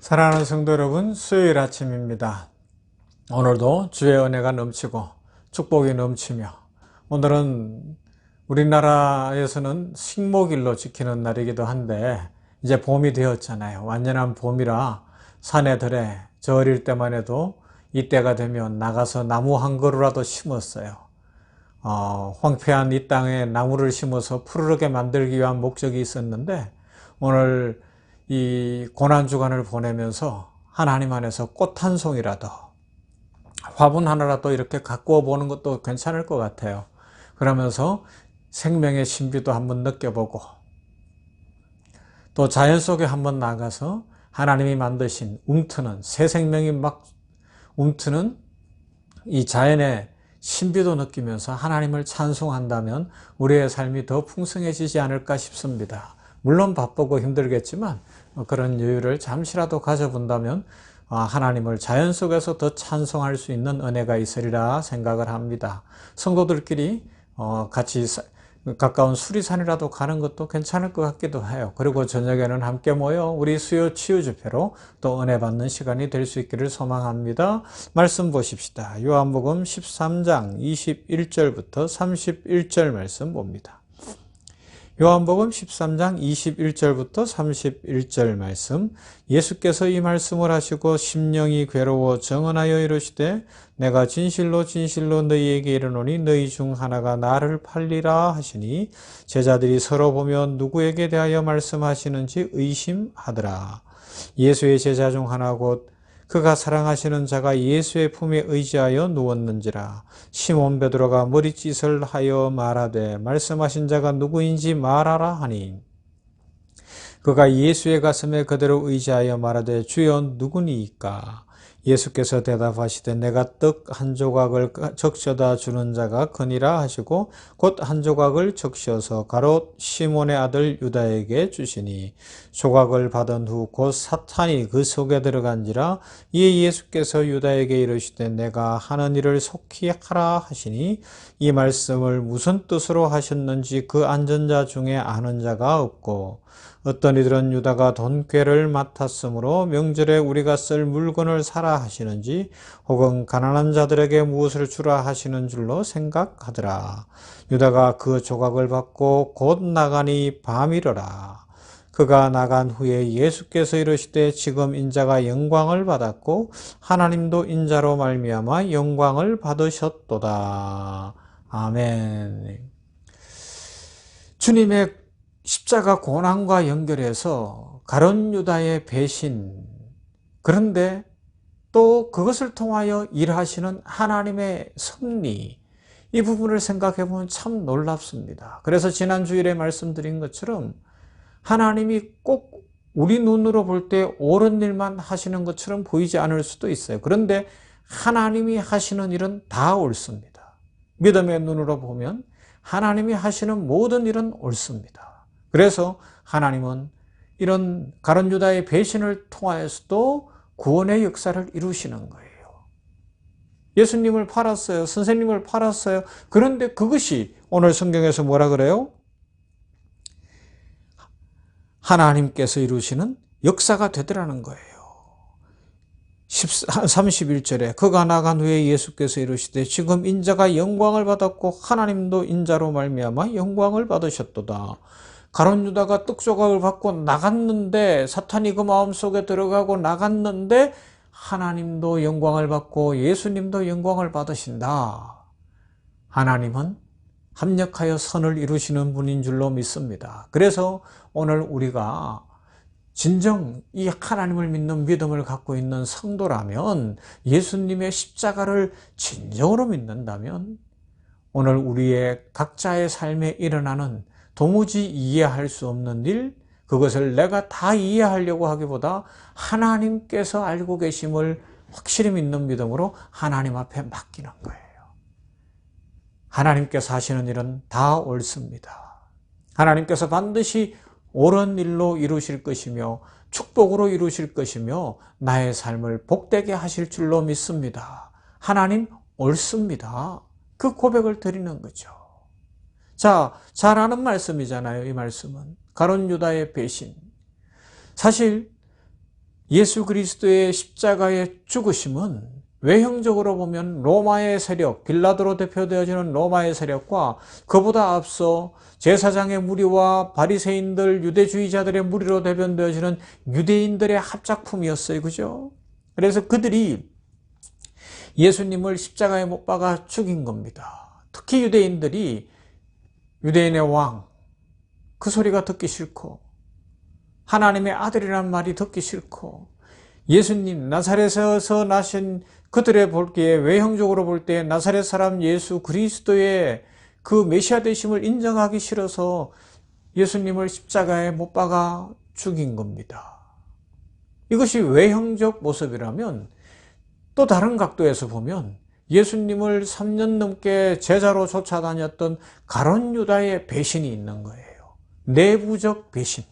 사랑하는 성도 여러분, 수요일 아침입니다. 오늘도 주의 은혜가 넘치고 축복이 넘치며, 오늘은 우리나라에서는 식목일로 지키는 날이기도 한데 이제 봄이 되었잖아요. 완전한 봄이라 산에 들에 저 어릴 때만 해도 이때가 되면 나가서 나무 한 그루라도 심었어요. 황폐한 이 땅에 나무를 심어서 푸르르게 만들기 위한 목적이 있었는데, 오늘 이 고난주간을 보내면서 하나님 안에서 꽃 한 송이라도, 화분 하나라도 이렇게 가꾸어 보는 것도 괜찮을 것 같아요. 그러면서 생명의 신비도 한번 느껴보고, 또 자연 속에 한번 나가서 하나님이 만드신 움트는, 새 생명이 막 움트는 이 자연의 신비도 느끼면서 하나님을 찬송한다면 우리의 삶이 더 풍성해지지 않을까 싶습니다. 물론 바쁘고 힘들겠지만 그런 여유를 잠시라도 가져본다면 하나님을 자연 속에서 더 찬송할 수 있는 은혜가 있으리라 생각을 합니다. 성도들끼리 같이 가까운 수리산이라도 가는 것도 괜찮을 것 같기도 해요. 그리고 저녁에는 함께 모여 우리 수요 치유 집회로 또 은혜 받는 시간이 될 수 있기를 소망합니다. 말씀 보십시다. 요한복음 13장 21절부터 31절 말씀 봅니다. 요한복음 13장 21절부터 31절 말씀. 예수께서 이 말씀을 하시고 심령이 괴로워 정언하여 이르시되 내가 진실로 진실로 너희에게 이르노니 너희 중 하나가 나를 팔리라 하시니 제자들이 서로 보며 누구에게 대하여 말씀하시는지 의심하더라. 예수의 제자 중 하나 곧 그가 사랑하시는 자가 예수의 품에 의지하여 누웠는지라. 시몬 베드로가 머리짓을 하여 말하되 말씀하신 자가 누구인지 말하라 하니 그가 예수의 가슴에 그대로 의지하여 말하되 주여 누구니이까? 예수께서 대답하시되 내가 떡 한 조각을 적셔다 주는 자가 그니라 하시고 곧 한 조각을 적셔서 가롯 시몬의 아들 유다에게 주시니 조각을 받은 후 곧 사탄이 그 속에 들어간지라. 이에 예수께서 유다에게 이르시되 내가 하는 일을 속히 하라 하시니 이 말씀을 무슨 뜻으로 하셨는지 그 앉은 자 중에 아는 자가 없고 어떤 이들은 유다가 돈꾀를 맡았으므로 명절에 우리가 쓸 물건을 사라 하시는지 혹은 가난한 자들에게 무엇을 주라 하시는 줄로 생각하더라. 유다가 그 조각을 받고 곧 나가니 밤이러라. 그가 나간 후에 예수께서 이르시되 지금 인자가 영광을 받았고 하나님도 인자로 말미암아 영광을 받으셨도다. 아멘. 주님의 십자가 고난과 연결해서 가룟 유다의 배신, 그런데 또 그것을 통하여 일하시는 하나님의 섭리, 이 부분을 생각해 보면 참 놀랍습니다. 그래서 지난 주일에 말씀드린 것처럼 하나님이 꼭 우리 눈으로 볼 때 옳은 일만 하시는 것처럼 보이지 않을 수도 있어요. 그런데 하나님이 하시는 일은 다 옳습니다. 믿음의 눈으로 보면 하나님이 하시는 모든 일은 옳습니다. 그래서 하나님은 이런 가룟 유다의 배신을 통하여서도 구원의 역사를 이루시는 거예요. 예수님을 팔았어요. 선생님을 팔았어요. 그런데 그것이 오늘 성경에서 뭐라 그래요? 하나님께서 이루시는 역사가 되더라는 거예요. 31절에 그가 나간 후에 예수께서 이르시되 지금 인자가 영광을 받았고 하나님도 인자로 말미암아 영광을 받으셨도다. 가룟 유다가 떡 조각을 받고 나갔는데, 사탄이 그 마음속에 들어가고 나갔는데 하나님도 영광을 받고 예수님도 영광을 받으신다. 하나님은 합력하여 선을 이루시는 분인 줄로 믿습니다. 그래서 오늘 우리가 진정 이 하나님을 믿는 믿음을 갖고 있는 성도라면, 예수님의 십자가를 진정으로 믿는다면 오늘 우리의 각자의 삶에 일어나는 도무지 이해할 수 없는 일, 그것을 내가 다 이해하려고 하기보다 하나님께서 알고 계심을 확실히 믿는 믿음으로 하나님 앞에 맡기는 거예요. 하나님께서 하시는 일은 다 옳습니다. 하나님께서 반드시 옳은 일로 이루실 것이며 축복으로 이루실 것이며 나의 삶을 복되게 하실 줄로 믿습니다. 하나님 옳습니다. 그 고백을 드리는 거죠. 자, 잘 아는 말씀이잖아요. 이 말씀은 가룟 유다의 배신. 사실 예수 그리스도의 십자가의 죽으심은 외형적으로 보면 로마의 세력, 빌라도로 대표되어지는 로마의 세력과 그보다 앞서 제사장의 무리와 바리새인들, 유대주의자들의 무리로 대변되어지는 유대인들의 합작품이었어요. 그죠? 그래서 그들이 예수님을 십자가에 못 박아 죽인 겁니다. 특히 유대인들이 유대인의 왕, 그 소리가 듣기 싫고 하나님의 아들이란 말이 듣기 싫고 예수님 나사렛에서 나신 그들의 볼기에 외형적으로 볼 때 나사렛 사람 예수 그리스도의 그 메시아 되심을 인정하기 싫어서 예수님을 십자가에 못 박아 죽인 겁니다. 이것이 외형적 모습이라면 또 다른 각도에서 보면 예수님을 3년 넘게 제자로 쫓아다녔던 가룟 유다의 배신이 있는 거예요. 내부적 배신.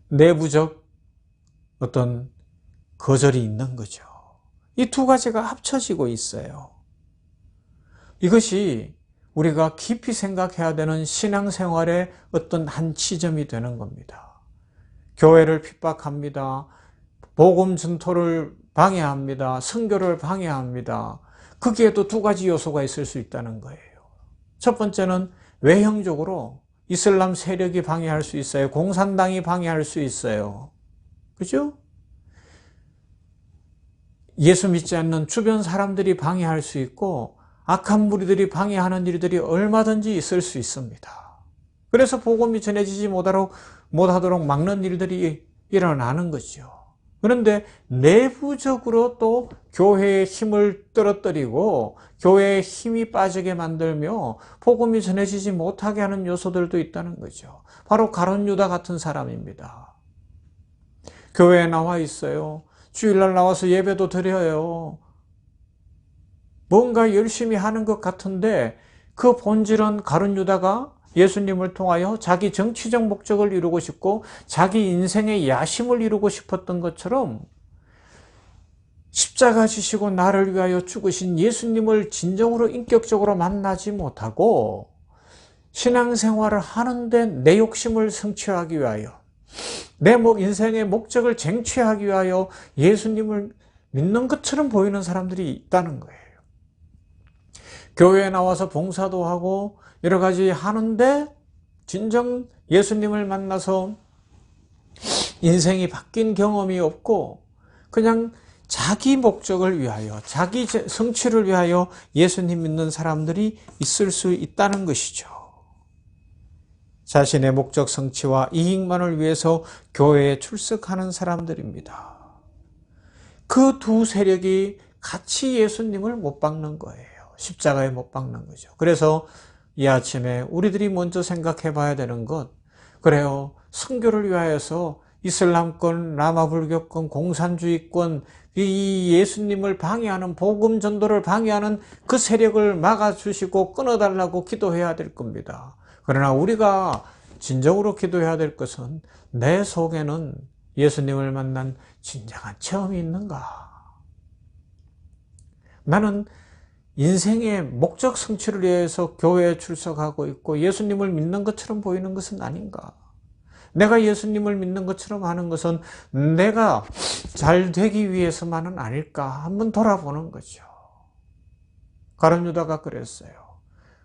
내부적 어떤 거절이 있는 거죠. 이 두 가지가 합쳐지고 있어요. 이것이 우리가 깊이 생각해야 되는 신앙생활의 어떤 한 지점이 되는 겁니다. 교회를 핍박합니다. 복음 전토를 방해합니다. 선교를 방해합니다. 거기에도 두 가지 요소가 있을 수 있다는 거예요. 첫 번째는 외형적으로 이슬람 세력이 방해할 수 있어요. 공산당이 방해할 수 있어요. 그죠? 예수 믿지 않는 주변 사람들이 방해할 수 있고 악한 무리들이 방해하는 일들이 얼마든지 있을 수 있습니다. 그래서 복음이 전해지지 못하도록 막는 일들이 일어나는 거죠. 그런데 내부적으로 또 교회의 힘을 떨어뜨리고 교회의 힘이 빠지게 만들며 복음이 전해지지 못하게 하는 요소들도 있다는 거죠. 바로 가룟 유다 같은 사람입니다. 교회에 나와 있어요. 주일날 나와서 예배도 드려요. 뭔가 열심히 하는 것 같은데 그 본질은 가룟 유다가 예수님을 통하여 자기 정치적 목적을 이루고 싶고 자기 인생의 야심을 이루고 싶었던 것처럼 십자가 지시고 나를 위하여 죽으신 예수님을 진정으로 인격적으로 만나지 못하고 신앙생활을 하는데 내 욕심을 성취하기 위하여 내 인생의 목적을 쟁취하기 위하여 예수님을 믿는 것처럼 보이는 사람들이 있다는 거예요. 교회에 나와서 봉사도 하고 여러 가지 하는데 진정 예수님을 만나서 인생이 바뀐 경험이 없고 그냥 자기 목적을 위하여 자기 성취를 위하여 예수님 믿는 사람들이 있을 수 있다는 것이죠. 자신의 목적 성취와 이익만을 위해서 교회에 출석하는 사람들입니다. 그 두 세력이 같이 예수님을 못 박는 거예요. 십자가에 못 박는 거죠. 그래서 이 아침에 우리들이 먼저 생각해 봐야 되는 것, 그래요. 선교를 위하여서 이슬람권, 라마불교권, 공산주의권, 이 예수님을 방해하는 복음 전도를 방해하는 그 세력을 막아주시고 끊어달라고 기도해야 될 겁니다. 그러나 우리가 진정으로 기도해야 될 것은 내 속에는 예수님을 만난 진정한 체험이 있는가? 나는 인생의 목적 성취를 위해서 교회에 출석하고 있고 예수님을 믿는 것처럼 보이는 것은 아닌가? 내가 예수님을 믿는 것처럼 하는 것은 내가 잘 되기 위해서만은 아닐까? 한번 돌아보는 거죠. 가룟 유다가 그랬어요.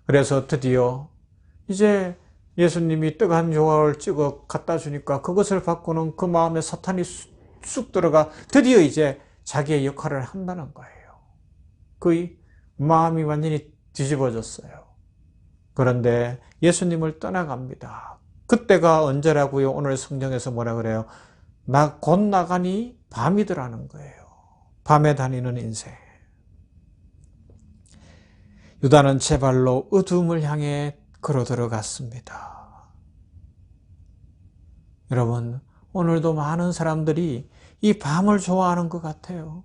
그래서 드디어 이제 예수님이 떡 한 조각을 찍어 갖다 주니까 그것을 받고는 그 마음에 사탄이 쑥 들어가 드디어 이제 자기의 역할을 한다는 거예요. 그 마음이 완전히 뒤집어졌어요. 그런데 예수님을 떠나갑니다. 그때가 언제라고요? 오늘 성경에서 뭐라 그래요? 나 곧 나가니 밤이더라는 거예요. 밤에 다니는 인생. 유다는 제 발로 어둠을 향해 걸어 들어갔습니다. 여러분, 오늘도 많은 사람들이 이 밤을 좋아하는 것 같아요.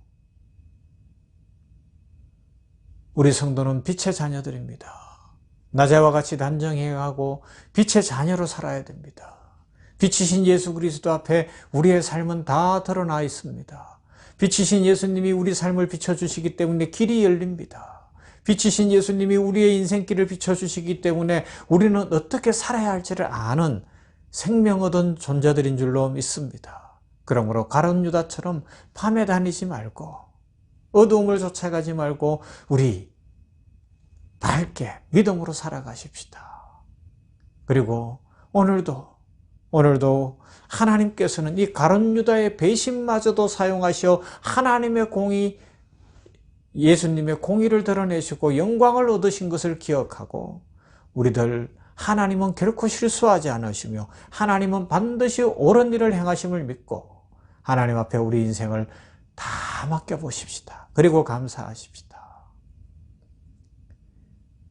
우리 성도는 빛의 자녀들입니다. 낮에와 같이 단정해가고 빛의 자녀로 살아야 됩니다. 빛이신 예수 그리스도 앞에 우리의 삶은 다 드러나 있습니다. 빛이신 예수님이 우리 삶을 비춰주시기 때문에 길이 열립니다. 빛이신 예수님이 우리의 인생길을 비춰주시기 때문에 우리는 어떻게 살아야 할지를 아는 생명 얻은 존재들인 줄로 믿습니다. 그러므로 가룟 유다처럼 밤에 다니지 말고 어두움을 쫓아가지 말고 우리 밝게 믿음으로 살아가십시다. 그리고 오늘도 하나님께서는 이 가룟 유다의 배신마저도 사용하셔 하나님의 공의, 예수님의 공의를 드러내시고 영광을 얻으신 것을 기억하고 우리들 하나님은 결코 실수하지 않으시며 하나님은 반드시 옳은 일을 행하심을 믿고 하나님 앞에 우리 인생을 다 맡겨보십시다. 그리고 감사하십시다.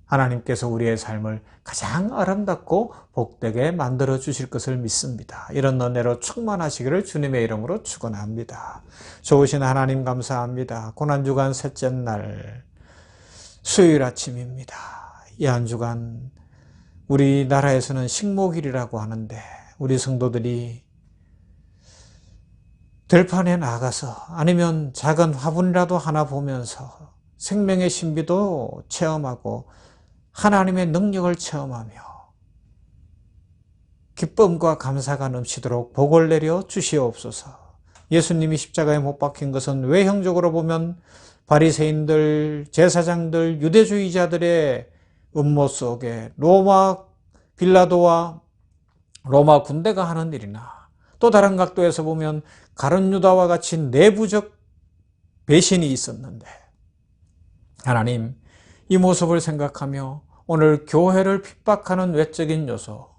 하나님께서 우리의 삶을 가장 아름답고 복되게 만들어 주실 것을 믿습니다. 이런 은혜로 충만하시기를 주님의 이름으로 축원합니다. 좋으신 하나님 감사합니다. 고난주간 셋째 날 수요일 아침입니다. 이 한 주간 우리나라에서는 식목일이라고 하는데 우리 성도들이 들판에 나가서 아니면 작은 화분이라도 하나 보면서 생명의 신비도 체험하고 하나님의 능력을 체험하며 기쁨과 감사가 넘치도록 복을 내려 주시옵소서. 예수님이 십자가에 못 박힌 것은 외형적으로 보면 바리새인들, 제사장들, 유대주의자들의 음모 속에 로마 빌라도와 로마 군대가 하는 일이나 또 다른 각도에서 보면 가룟 유다와 같이 내부적 배신이 있었는데 하나님, 이 모습을 생각하며 오늘 교회를 핍박하는 외적인 요소,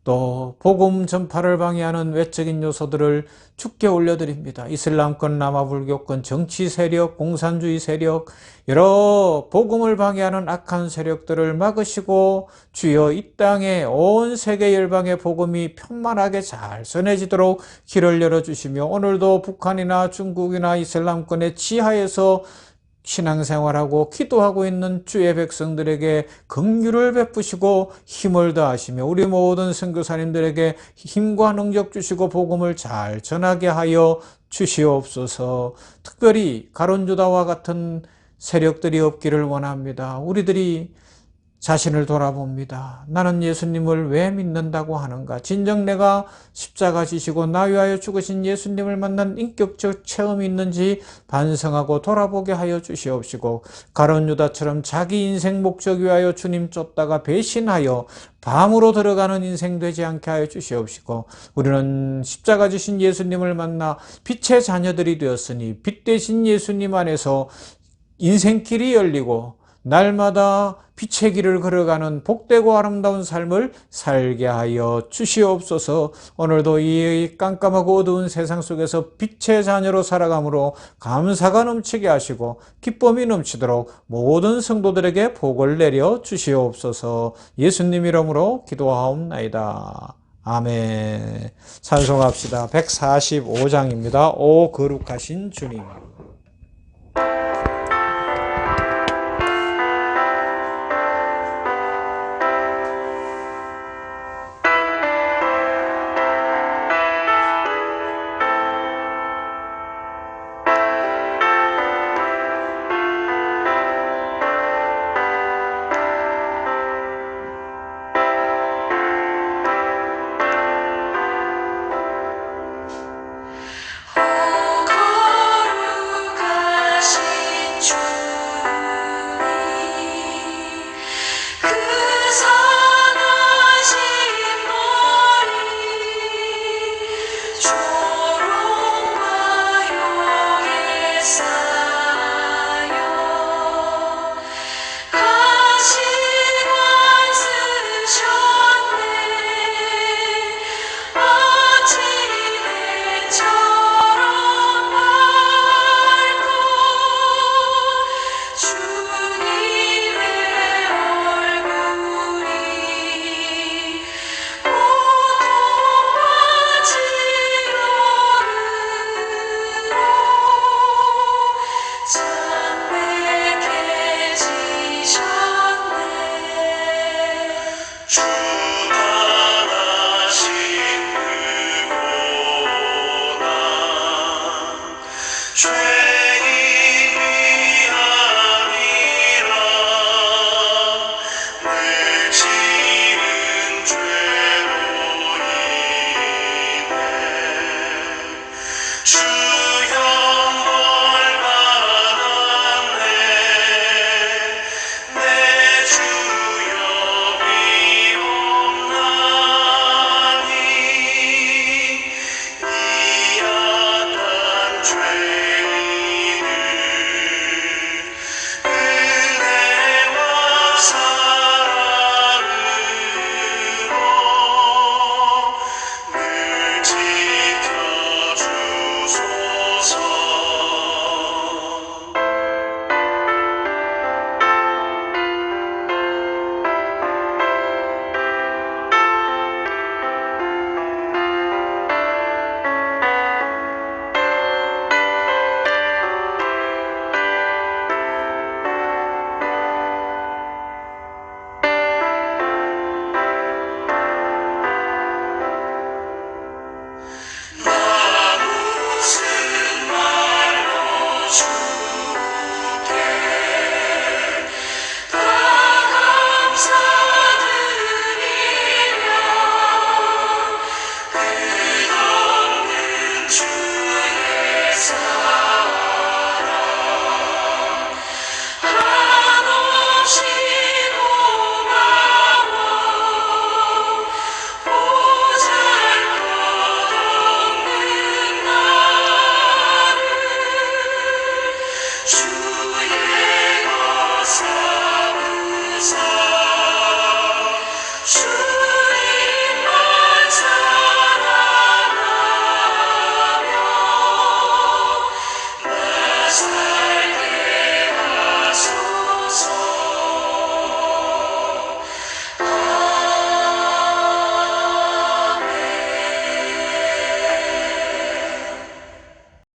또 복음 전파를 방해하는 외적인 요소들을 주께 올려드립니다. 이슬람권, 남아불교권, 정치 세력, 공산주의 세력, 여러 복음을 방해하는 악한 세력들을 막으시고 주여 이 땅에 온 세계 열방의 복음이 편만하게 잘 전해지도록 길을 열어주시며 오늘도 북한이나 중국이나 이슬람권의 지하에서 신앙생활하고 기도하고 있는 주의 백성들에게 긍휼을 베푸시고 힘을 더하시며 우리 모든 선교사님들에게 힘과 능력 주시고 복음을 잘 전하게 하여 주시옵소서. 특별히 가룟 유다와 같은 세력들이 없기를 원합니다. 우리들이 자신을 돌아봅니다. 나는 예수님을 왜 믿는다고 하는가? 진정 내가 십자가 지시고 나 위하여 죽으신 예수님을 만난 인격적 체험이 있는지 반성하고 돌아보게 하여 주시옵시고 가룟 유다처럼 자기 인생 목적 위하여 주님 쫓다가 배신하여 밤으로 들어가는 인생 되지 않게 하여 주시옵시고 우리는 십자가 지신 예수님을 만나 빛의 자녀들이 되었으니 빛 되신 예수님 안에서 인생길이 열리고 날마다 빛의 길을 걸어가는 복되고 아름다운 삶을 살게 하여 주시옵소서. 오늘도 이 깜깜하고 어두운 세상 속에서 빛의 자녀로 살아감으로 감사가 넘치게 하시고 기쁨이 넘치도록 모든 성도들에게 복을 내려 주시옵소서. 예수님 이름으로 기도하옵나이다. 아멘. 찬송합시다. 145장입니다. 오 거룩하신 주님. 주